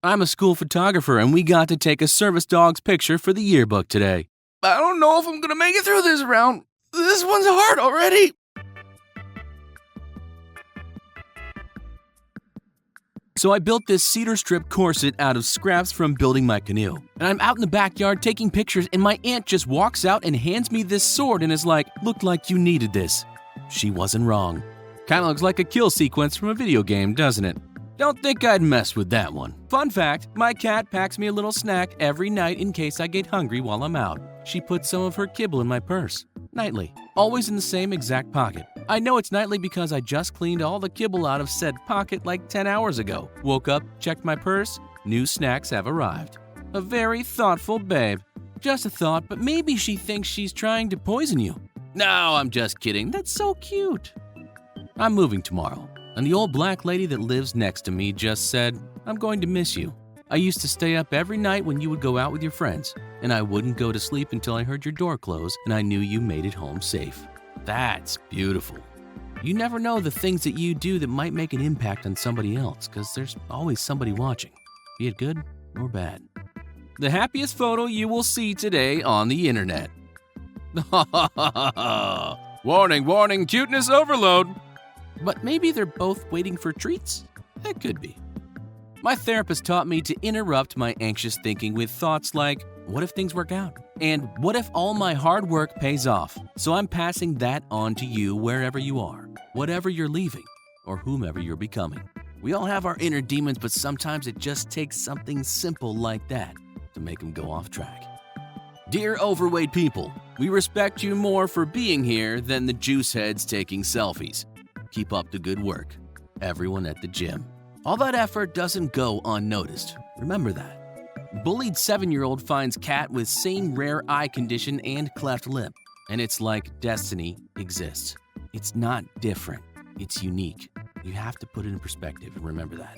I'm a school photographer and we got to take a service dog's picture for the yearbook today. I don't know if I'm gonna make it through this round. This one's hard already. So I built this cedar strip corset out of scraps from building my canoe. And I'm out in the backyard taking pictures and my aunt just walks out and hands me this sword and is like, "Looked like you needed this." She wasn't wrong. Kinda looks like a kill sequence from a video game, doesn't it? Don't think I'd mess with that one. Fun fact, my cat packs me a little snack every night in case I get hungry while I'm out. She puts some of her kibble in my purse. Nightly. Always in the same exact pocket. I know it's nightly because I just cleaned all the kibble out of said pocket like 10 hours ago. Woke up, checked my purse, new snacks have arrived. A very thoughtful babe. Just a thought, but maybe she thinks she's trying to poison you. No, I'm just kidding. That's so cute. I'm moving tomorrow, and the old black lady that lives next to me just said, "I'm going to miss you. I used to stay up every night when you would go out with your friends, and I wouldn't go to sleep until I heard your door close and I knew you made it home safe." That's beautiful. You never know the things that you do that might make an impact on somebody else, because there's always somebody watching, be it good or bad. The happiest photo you will see today on the internet. Warning, warning, cuteness overload. But maybe they're both waiting for treats? That could be. My therapist taught me to interrupt my anxious thinking with thoughts like, what if things work out? And what if all my hard work pays off? So I'm passing that on to you wherever you are, whatever you're leaving, or whomever you're becoming. We all have our inner demons, but sometimes it just takes something simple like that to make them go off track. Dear overweight people, we respect you more for being here than the juice heads taking selfies. Keep up the good work. Everyone at the gym. All that effort doesn't go unnoticed. Remember that. Bullied 7-year-old finds cat with same rare eye condition and cleft lip. And it's like destiny exists. It's not different. It's unique. You have to put it in perspective and remember that.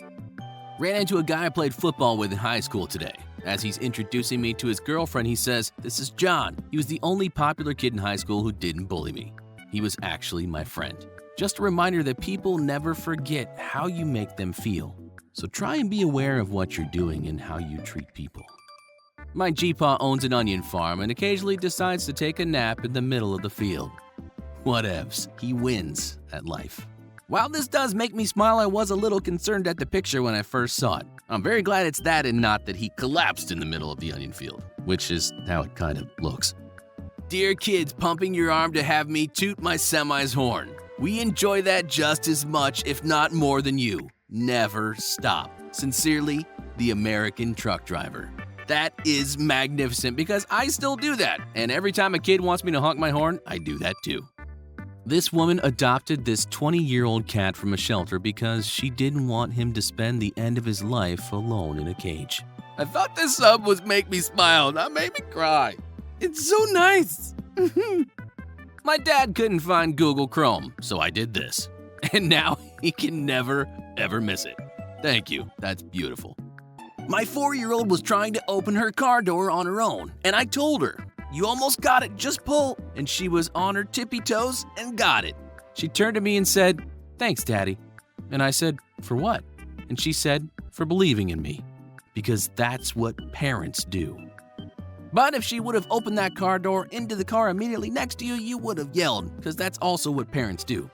Ran into a guy I played football with in high school today. As he's introducing me to his girlfriend, he says, "This is John. He was the only popular kid in high school who didn't bully me. He was actually my friend." Just a reminder that people never forget how you make them feel. So try and be aware of what you're doing and how you treat people. My G-Paw owns an onion farm and occasionally decides to take a nap in the middle of the field. Whatevs, he wins at life. While this does make me smile, I was a little concerned at the picture when I first saw it. I'm very glad it's that and not that he collapsed in the middle of the onion field, which is how it kind of looks. Dear kids pumping your arm to have me toot my semi's horn. We enjoy that just as much, if not more than you. Never stop. Sincerely, the American truck driver. That is magnificent because I still do that. And every time a kid wants me to honk my horn, I do that too. This woman adopted this 20-year-old cat from a shelter because she didn't want him to spend the end of his life alone in a cage. I thought this sub was make me smile, not make me cry. It's so nice. My dad couldn't find Google Chrome, so I did this. And now he can never, ever miss it. Thank you, that's beautiful. My 4-year-old was trying to open her car door on her own, and I told her, "You almost got it, just pull." And she was on her tippy toes and got it. She turned to me and said, "Thanks, Daddy." And I said, "For what?" And she said, "For believing in me." Because that's what parents do. But if she would have opened that car door into the car immediately next to you, you would have yelled, because that's also what parents do.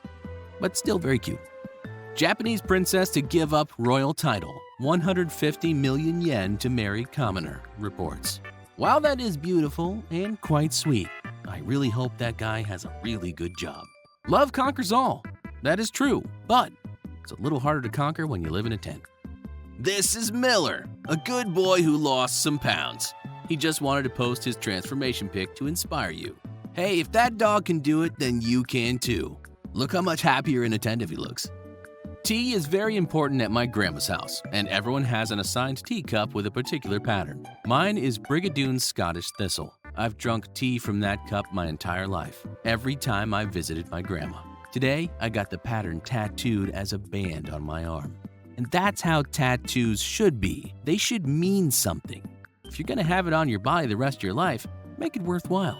But still very cute. Japanese princess to give up royal title, 150 million yen to marry commoner, reports. While that is beautiful and quite sweet, I really hope that guy has a really good job. Love conquers all. That is true, but it's a little harder to conquer when you live in a tent. This is Miller, a good boy who lost some pounds. He just wanted to post his transformation pic to inspire you. Hey, if that dog can do it, then you can too. Look how much happier and attentive he looks. Tea is very important at my grandma's house, and everyone has an assigned teacup with a particular pattern. Mine is Brigadoon Scottish Thistle. I've drunk tea from that cup my entire life, every time I visited my grandma. Today, I got the pattern tattooed as a band on my arm. And that's how tattoos should be. They should mean something. If you're gonna have it on your body the rest of your life, make it worthwhile.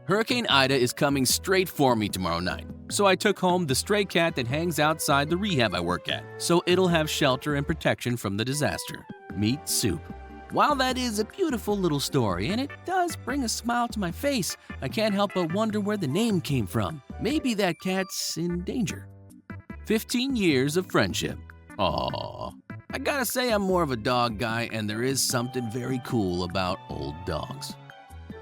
Hurricane Ida is coming straight for me tomorrow night, so I took home the stray cat that hangs outside the rehab I work at, so it'll have shelter and protection from the disaster. Meat soup. While that is a beautiful little story, and it does bring a smile to my face, I can't help but wonder where the name came from. Maybe that cat's in danger. 15 years of friendship. Aww. I gotta say I'm more of a dog guy, and there is something very cool about old dogs.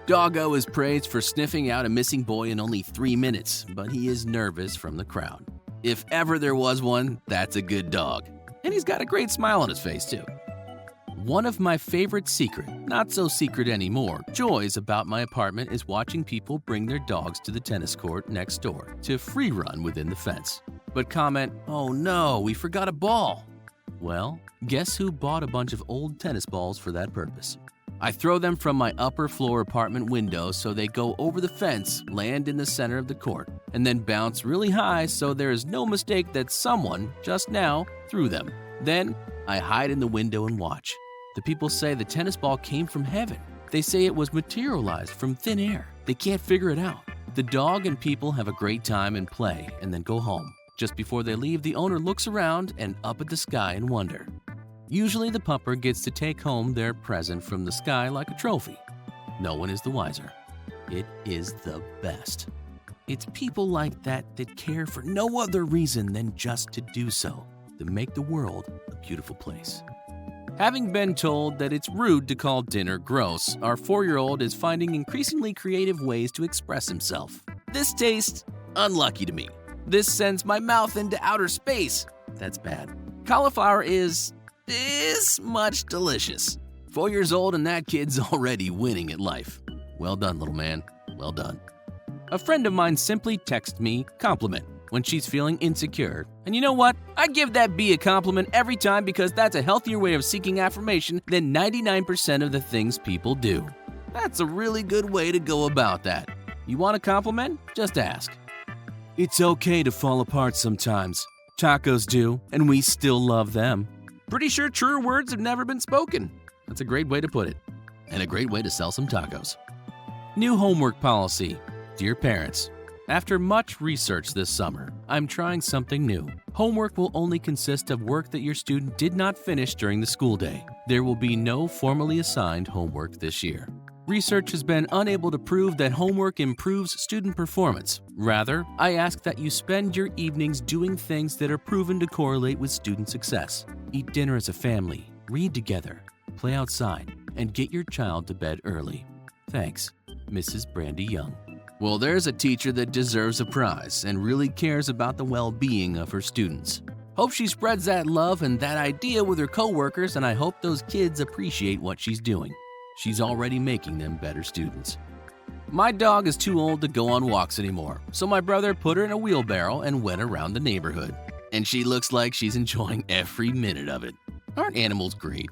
Doggo is praised for sniffing out a missing boy in only 3 minutes, but he is nervous from the crowd. If ever there was one, that's a good dog. And he's got a great smile on his face, too. One of my favorite secret, not so secret anymore, joys about my apartment is watching people bring their dogs to the tennis court next door to free run within the fence. But comment, "Oh no, we forgot a ball." Well, guess who bought a bunch of old tennis balls for that purpose? I throw them from my upper floor apartment window so they go over the fence, land in the center of the court, and then bounce really high so there is no mistake that someone, just now, threw them. Then, I hide in the window and watch. The people say the tennis ball came from heaven. They say it was materialized from thin air. They can't figure it out. The dog and people have a great time and play and then go home. Just before they leave, the owner looks around and up at the sky in wonder. Usually the pupper gets to take home their present from the sky like a trophy. No one is the wiser. It is the best. It's people like that that care for no other reason than just to do so, to make the world a beautiful place. Having been told that it's rude to call dinner gross, our 4-year-old is finding increasingly creative ways to express himself. This tastes unlucky to me. This sends my mouth into outer space. That's bad. Cauliflower is this much delicious. 4 years old and that kid's already winning at life. Well done, little man. Well done. A friend of mine simply texted me compliment when she's feeling insecure. And you know what? I give that bee a compliment every time because that's a healthier way of seeking affirmation than 99% of the things people do. That's a really good way to go about that. You want a compliment? Just ask. It's okay to fall apart sometimes. Tacos do, and we still love them. Pretty sure truer words have never been spoken. That's a great way to put it. And a great way to sell some tacos. New homework policy. Dear parents, after much research this summer, I'm trying something new. Homework will only consist of work that your student did not finish during the school day. There will be no formally assigned homework this year. Research has been unable to prove that homework improves student performance. Rather, I ask that you spend your evenings doing things that are proven to correlate with student success. Eat dinner as a family, read together, play outside, and get your child to bed early. Thanks, Mrs. Brandy Young. Well, there's a teacher that deserves a prize and really cares about the well-being of her students. Hope she spreads that love and that idea with her coworkers, and I hope those kids appreciate what she's doing. She's already making them better students. My dog is too old to go on walks anymore, so my brother put her in a wheelbarrow and went around the neighborhood. And she looks like she's enjoying every minute of it. Aren't animals great?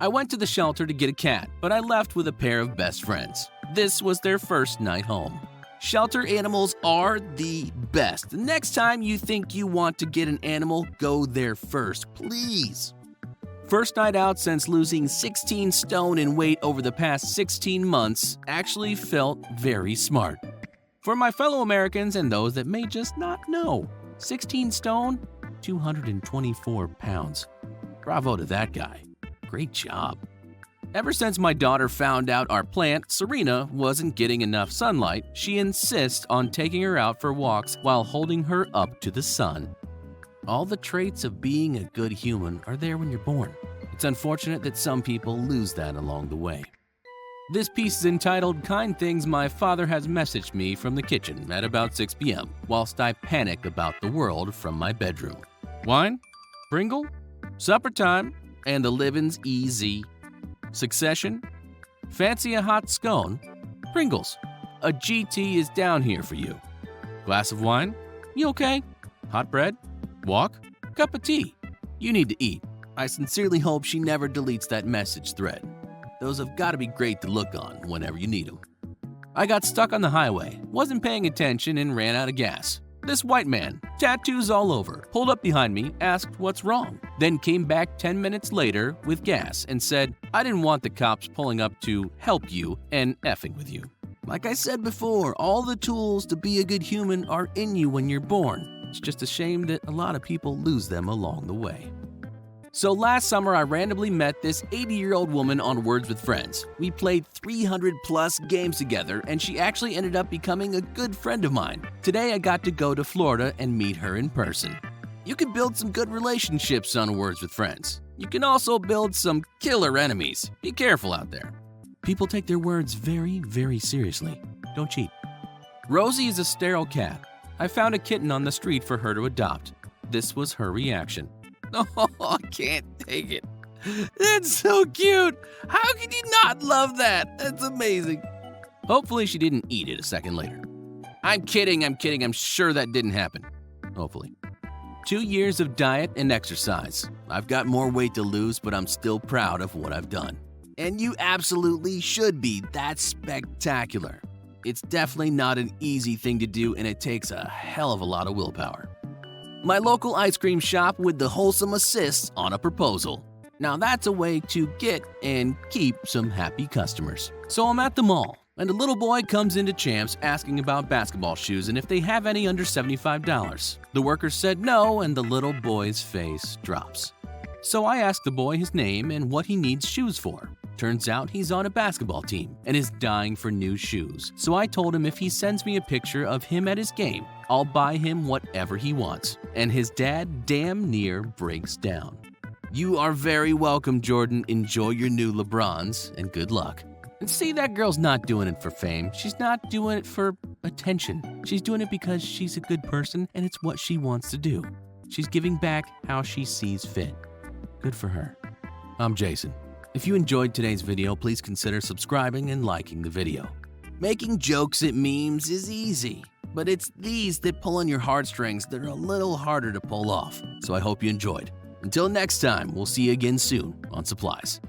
I went to the shelter to get a cat, but I left with a pair of best friends. This was their first night home. Shelter animals are the best. The next time you think you want to get an animal, go there first, please. First night out since losing 16 stone in weight over the past 16 months actually felt very smart. For my fellow Americans and those that may just not know, 16 stone, 224 pounds. Bravo to that guy. Great job. Ever since my daughter found out our plant, Serena, wasn't getting enough sunlight, she insists on taking her out for walks while holding her up to the sun. All the traits of being a good human are there when you're born. It's unfortunate that some people lose that along the way. This piece is entitled Kind Things My Father Has Messaged Me from the Kitchen at about 6 p.m. whilst I panic about the world from my bedroom. Wine? Pringle? Supper time? And the living's easy. Succession? Fancy a hot scone? Pringles. A GT is down here for you. Glass of wine? You okay? Hot bread? Walk? Cup of tea? You need to eat. I sincerely hope she never deletes that message thread. Those have got to be great to look on whenever you need them. I got stuck on the highway, wasn't paying attention, and ran out of gas. This white man, tattoos all over, pulled up behind me, asked what's wrong, then came back 10 minutes later with gas and said, I didn't want the cops pulling up to help you and effing with you. Like I said before, all the tools to be a good human are in you when you're born. It's just a shame that a lot of people lose them along the way. So last summer, I randomly met this 80-year-old woman on Words with Friends. We played 300 plus games together, and she actually ended up becoming a good friend of mine. Today, I got to go to Florida and meet her in person. You can build some good relationships on Words with Friends. You can also build some killer enemies. Be careful out there. People take their words very, very seriously. Don't cheat. Rosie is a sterile cat. I found a kitten on the street for her to adopt. This was her reaction. Oh, I can't take it. That's so cute. How can you not love that? That's amazing. Hopefully she didn't eat it a second later. I'm kidding. I'm sure that didn't happen. Hopefully. 2 years of diet and exercise. I've got more weight to lose, but I'm still proud of what I've done. And you absolutely should be. That's spectacular. It's definitely not an easy thing to do, and it takes a hell of a lot of willpower. My local ice cream shop with the wholesome assists on a proposal. Now that's a way to get and keep some happy customers. So I'm at the mall, and a little boy comes into Champs asking about basketball shoes and if they have any under $75. The worker said no, and the little boy's face drops. So I asked the boy his name and what he needs shoes for. Turns out he's on a basketball team and is dying for new shoes. So I told him if he sends me a picture of him at his game, I'll buy him whatever he wants. And his dad damn near breaks down. You are very welcome, Jordan. Enjoy your new LeBrons and good luck. And see, that girl's not doing it for fame. She's not doing it for attention. She's doing it because she's a good person and it's what she wants to do. She's giving back how she sees fit. Good for her. I'm Jason. If you enjoyed today's video, please consider subscribing and liking the video. Making jokes at memes is easy, but it's these that pull on your heartstrings that are a little harder to pull off. So I hope you enjoyed. Until next time, we'll see you again soon on Supplies.